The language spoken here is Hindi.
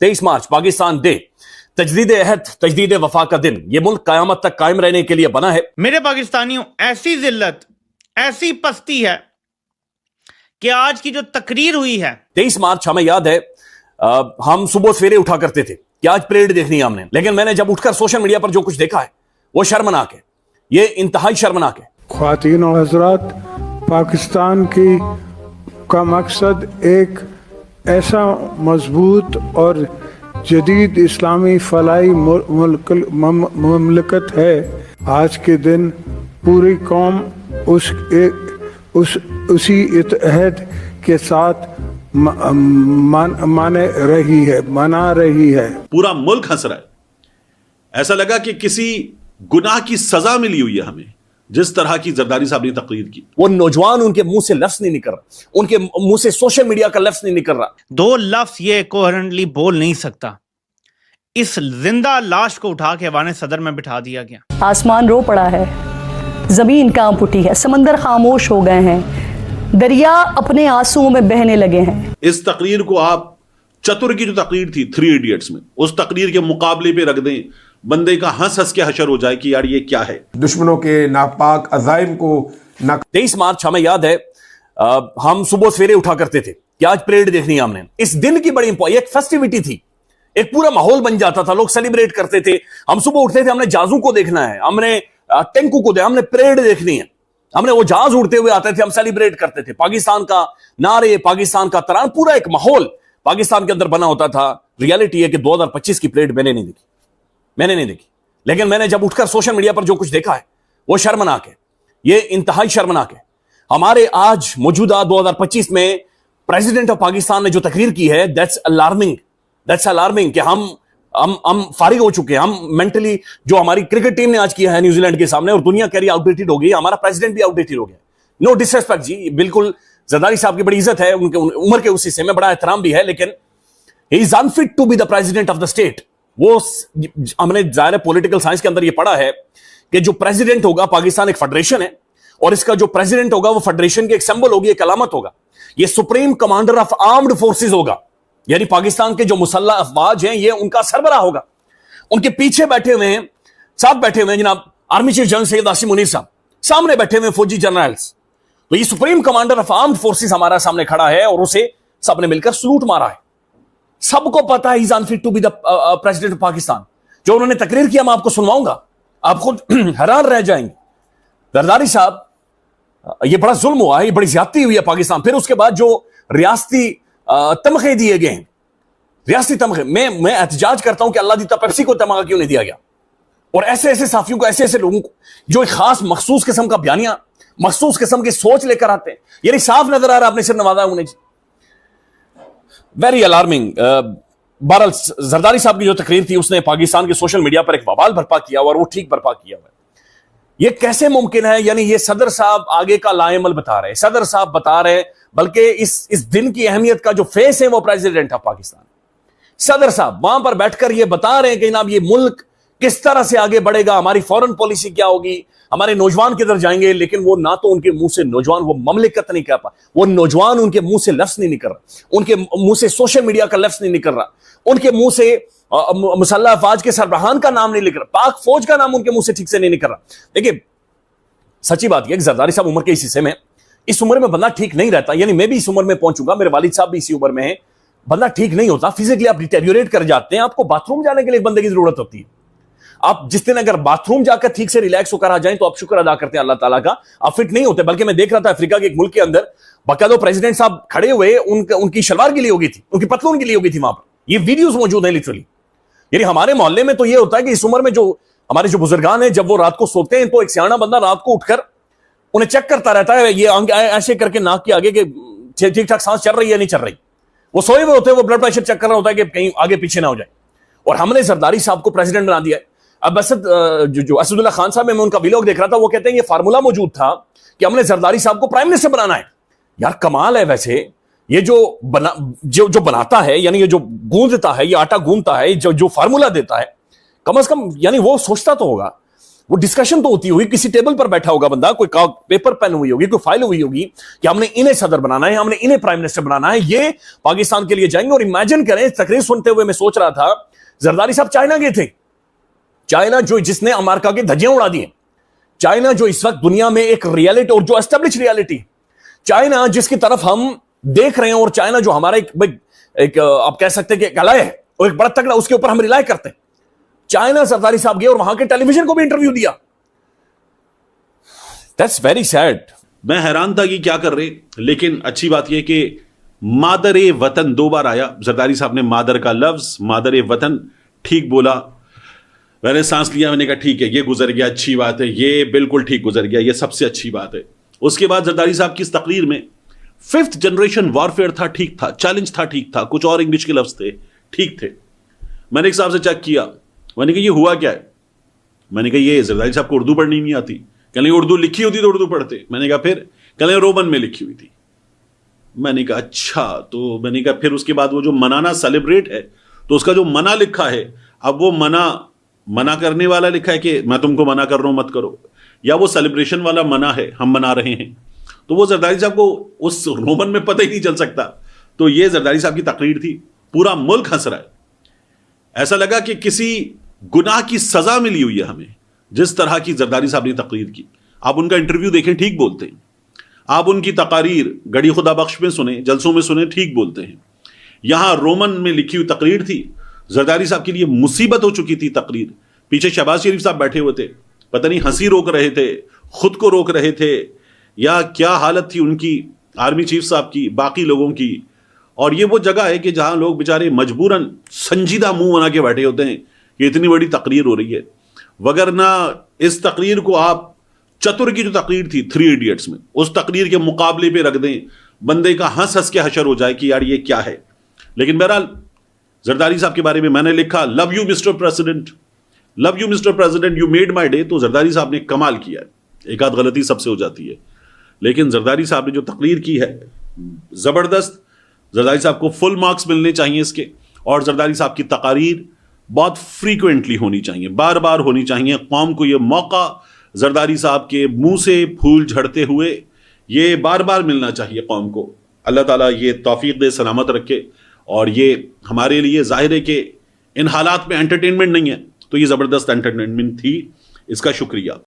23 मार्च पाकिस्तान डे, तजदीद अहद, तजदीद वफा का दिन। यह मुल्क कयामत तक कायम रहने के लिए बना है। मेरे पाकिस्तानियों, ऐसी जिल्लत, ऐसी पस्ती है कि आज की जो तकरीर हुई है 23 मार्च, हमें याद है हम सुबह सवेरे उठा करते थे कि आज परेड देखनी है हमने, लेकिन मैंने जब उठकर सोशल मीडिया पर जो कुछ देखा है वो शर्मनाक है। ये इंतहाई शर्मनाक है। ख्वातीन और हजरात, पाकिस्तान का मकसद एक ऐसा मजबूत और जदीद इस्लामी फलाई मुमलकत है। आज के दिन पूरी कौम उसी इत्तेहाद के साथ मना रही है। पूरा मुल्क हंस रहा है। ऐसा लगा कि किसी गुनाह की सजा मिली हुई है हमें, जिस तरह की जरदारी साहब ने तकरीर की। वो नौजवान, उनके मुंह से लफ्ज नहीं निकल रहा, उनके मुंह से सोशल मीडिया का लफ्ज नहीं निकल रहा। दो लफ्ज ये कोहेरेंटली बोल नहीं सकता। इस जिंदा लाश को उठा के ऐवान सदर में बिठा दिया गया। आसमान रो पड़ा है, जमीन कांप उठी है, समंदर खामोश हो गए हैं, दरिया अपने आंसुओं में बहने लगे हैं। इस तकरीर को आप चतुर की जो तकरीर थी 3 इडियट्स में, उस तकरीर के मुकाबले पे रख दें, बंदे का हंस हंस के हशर हो जाए कि यार ये क्या है। दुश्मनों के नापाक अजाइम को 23 मार्च, हमें याद है हम सुबह सवेरे उठा करते थे कि आज परेड देखनी है हमने। इस दिन की बड़ी एक फेस्टिविटी थी, एक पूरा माहौल बन जाता था, लोग सेलिब्रेट करते थे। हम सुबह उठते थे, हमने जाजू को देखना है, हमने टेंकू को हमने परेड देखनी है, हमने वो जहाज उड़ते हुए आते थे, हम सेलिब्रेट करते थे। पाकिस्तान का नारे, पाकिस्तान का तरान, पूरा एक माहौल पाकिस्तान के अंदर बना होता था। रियलिटी है कि 2025 की परेड मैंने नहीं देखी। लेकिन मैंने जब उठकर सोशल मीडिया पर जो कुछ देखा है वो शर्मनाक है। ये इंतहाई शर्मनाक है। हमारे आज मौजूदा 2025 में प्रेसिडेंट ऑफ पाकिस्तान ने जो तकरीर की है, दैट्स अलार्मिंग कि हम फारिग हो चुके हैं। हम मेंटली, जो हमारी क्रिकेट टीम ने आज किया है न्यूजीलैंड के सामने, और दुनिया कह रही आउटडेटेड हो गई, हमारा प्रेसिडेंट भी आउटडेटेड हो गया। नो डिसरेस्पेक्ट जी, बिल्कुल जरदारी साहब की बड़ी इज्जत है, उनके उम्र के उस हिस्से में बड़ा एहतराम भी है, लेकिन he is unfit to be the president of the state. वो हमने जाहिर पॉलिटिकल साइंस के अंदर ये पढ़ा है कि जो प्रेसिडेंट होगा, पाकिस्तान एक फेडरेशन है, और इसका जो प्रेसिडेंट होगा वो फेडरेशन की एक सिंबल होगी, एक अलामत होगा। ये supreme commander of armed forces होगा, यानी पाकिस्तान के जो मुसल्लह अफवाज हैं, ये उनका सरबराह होगा। उनके पीछे बैठे हुए हैं, साथ बैठे हुए हैं जनाब army chief general Syed Asim Munir साहब, सामने बैठे हुए फौजी जनरल्स। तो ये supreme commander of armed forces हमारा सामने खड़ा है, और उसे सबने मिलकर सलूट मारा है। सबको पता है is unfit to be the president of Pakistan. जो उन्होंने तकरीर किया मैं आपको सुनवाऊंगा, आप खुद हैरान रह जाएंगे। जरदारी साहब, ये बड़ा जुल्म हुआ है, ये बड़ी ज्यादती हुई है पाकिस्तान। फिर उसके बाद जो रियासती तमखे दिए गए हैं, रियासती तमखे, मैं एहतजाज करता हूं कि अल्लाह दी पेप्सी को तमगा क्यों नहीं दिया गया, और ऐसे ऐसे साफियों को, ऐसे ऐसे लोगों को जो एक खास मखसूस किस्म का बयानिया, मखसूस किस्म की सोच लेकर आते हैं। यानी साफ नजर आ रहा है आपने सिर्फ नवाजा उन्हें। Very alarming. बहरहाल जरदारी साहब की जो तकरीर थी उसने पाकिस्तान के सोशल मीडिया पर एक बवाल बर्पा किया, और वो ठीक बर्पा किया हुआ है। ये कैसे मुमकिन है? यानी ये सदर साहब आगे का लाएमल बता रहे हैं, सदर साहब बता रहे हैं, बल्कि इस दिन की अहमियत का जो फेस है वो प्रेसिडेंट ऑफ पाकिस्तान सदर साहब वहां पर बैठकर ये बता रहे हैं कि जनाब ये मुल्क किस तरह से आगे बढ़ेगा, हमारी फॉरेन पॉलिसी क्या होगी, हमारे नौजवान किधर जाएंगे। लेकिन वो ना तो उनके मुंह से नौजवान, वो ममलिकत नहीं कह पा, वो नौजवान उनके मुंह से लफ्ज नहीं निकल रहा, उनके मुंह से सोशल मीडिया का लफ्ज नहीं निकल रहा, उनके मुंह से मुसल्लह अफवाज के सरबराहान का नाम नहीं निकल रहा, पाक फौज का नाम उनके मुंह से ठीक से नहीं निकल रहा। देखिए सच्ची बात यह कि जरदारी साहब उम्र के इस हिस्से में, इस उम्र में बंदा ठीक नहीं रहता। यानी मैं भी इस उम्र में पहुंचूंगा, मेरे वालिद साहब भी इसी उम्र में है, बंदा ठीक नहीं होता, फिजिकली आप डिटेरियोरेट कर जाते हैं। आपको बाथरूम जाने के लिए एक बंदे की जरूरत होती है। आप जिस दिन अगर बाथरूम जाकर ठीक से रिलैक्स होकर आ जाएं तो आप शुक्र अदा करते हैं अल्लाह ताला का, आप फिट नहीं होते। बल्कि मैं देख रहा था अफ्रीका के एक मुल्क के अंदर बाकायदा प्रेसिडेंट साहब खड़े हुए, उनकी शलवार गिली हो गई थी, उनकी पतलून गिली हो गई थी वहां पर। ये वीडियोस मौजूद हैं लिटरली। यानी हमारे मोहल्ले में तो ये होता है कि इस उम्र में जो हमारे जो बुजुर्गान हैं, जब वो रात को सोते हैं तो एक सियाना बंदा रात को उठकर उन्हें चेक करता रहता है, ये ऐसे करके नाक के आगे के ठीक ठाक सांस चल रही है नहीं चल रही। वो सोए हुए होते हैं, वो ब्लड प्रेशर चेक कर रहा होता है कि कहीं आगे पीछे ना हो जाए। और हमने जरदारी साहब को प्रेसिडेंट बना दिया है। अब जो असदुल्ला खान साहब, मैं उनका व्लॉग देख रहा था, वो कहते हैं ये फार्मूला मौजूद था कि हमने जरदारी साहब को प्राइम मिनिस्टर बनाना है। यार कमाल है। वैसे ये जो बनाता है, यानी ये जो गूंजता है, ये आटा गूंदता है, जो फार्मूला देता है, कम से कम यानी वो सोचता तो होगा। वो डिस्कशन तो होती होगी, किसी टेबल पर बैठा होगा बंदा, कोई पेपर पेन हुई होगी, कोई फाइल हुई होगी कि हमने इन्हें सदर बनाना है, हमने इन्हें प्राइम मिनिस्टर बनाना है, ये पाकिस्तान के लिए जाएंगे। और इमेजिन करें, तकरीर सुनते हुए मैं सोच रहा था, जरदारी साहब चाइना गए थे, चाइना जो जिसने अमेरिका की धज्जियां उड़ा दी हैं, चाइना जो इस वक्त दुनिया में एक रियलिटी और जो एस्टेब्लिश रियलिटी, चाइना जिसकी तरफ हम देख रहे हैं, और चाइना जो हमारा एक आप कह सकते हैं कि एक अलाय है और एक बड़ा तगड़ा, उसके ऊपर हम रिलाय करते हैं। चाइना जरदारी साहब गए और वहां के टेलीविजन को भी इंटरव्यू दिया। That's very sad. मैं हैरान था कि क्या कर रहे, लेकिन अच्छी बात यह कि मादर वतन 2 बार आया। जरदारी साहब ने मादर का लफ्ज, मादर वतन ठीक बोला। मैंने सांस लिया, मैंने कहा ठीक है, ये गुजर गया, अच्छी बात है, ये बिल्कुल ठीक गुजर गया, ये सबसे अच्छी बात है। उसके बाद जरदारी साहब की इस तकरीर में 5th जनरेशन वॉरफेयर था, ठीक था, चैलेंज था, ठीक था, कुछ और इंग्लिश के लफ्ज थे, ठीक थे। मैंने एक साहब से चेक किया, मैंने कहा ये हुआ क्या है? मैंने कहा ये जरदारी साहब को उर्दू पढ़नी नहीं आती। कहने उर्दू लिखी होती तो उर्दू पढ़ते। मैंने कहा फिर? कहने रोमन में लिखी हुई थी। मैंने कहा अच्छा। तो मैंने कहा फिर उसके बाद वो जो मनाना सेलिब्रेट है, तो उसका जो मना लिखा है, अब वो मना करने वाला लिखा है कि मैं तुमको मना कर रहा हूं मत करो, या वो सेलिब्रेशन वाला मना है, हम मना रहे हैं। तो वो जरदारी साहब को उस रोमन में पता ही नहीं चल सकता। तो ये जरदारी साहब की तकरीर थी, पूरा मुल्क हंस रहा है। ऐसा लगा कि किसी गुनाह की सजा मिली हुई है हमें, जिस तरह की जरदारी साहब ने तकरीर की। आप उनका इंटरव्यू देखें, ठीक बोलते हैं। आप उनकी तकारीर गड़ी खुदा बख्श में सुने, जलसों में सुने, ठीक बोलते हैं। यहां रोमन में लिखी हुई तकरीर थी। जरदारी साहब के लिए मुसीबत हो चुकी थी तकरीर। पीछे शहबाज शरीफ साहब बैठे हुए थे, पता नहीं हंसी रोक रहे थे, खुद को रोक रहे थे, या क्या हालत थी उनकी, आर्मी चीफ साहब की, बाकी लोगों की। और ये वो जगह है कि जहां लोग बेचारे मजबूरन संजीदा मुंह बना के बैठे होते हैं कि इतनी बड़ी तकरीर हो रही है। वगरना इस तकरीर को आप चतुर की जो तकरीर थी 3 इडियट्स में, उस तकरीर के मुकाबले पे रख दें, बंदे का हंस हंस के हशर हो जाए कि यार ये क्या है। लेकिन बहरहाल जरदारी साहब के बारे में मैंने लिखा, love you mister president, love you mister president, you made my day. तो जरदारी साहब ने कमाल किया है। एक आध गलती सबसे हो जाती है, लेकिन जरदारी साहब ने जो तकरीर की है जबरदस्त। जरदारी साहब को फुल मार्क्स मिलने चाहिए इसके। और जरदारी साहब की तकारीर बहुत फ्रीक्वेंटली होनी चाहिए, बार बार होनी चाहिए। कौम को यह मौका जरदारी साहब के मुंह से फूल झड़ते हुए ये बार बार मिलना चाहिए कौम को। अल्लाह ताला ये तौफीक दे, सलामत रखे। और ये हमारे लिए जाहिर है कि इन हालात में एंटरटेनमेंट नहीं है, तो ये ज़बरदस्त एंटरटेनमेंट थी। इसका शुक्रिया।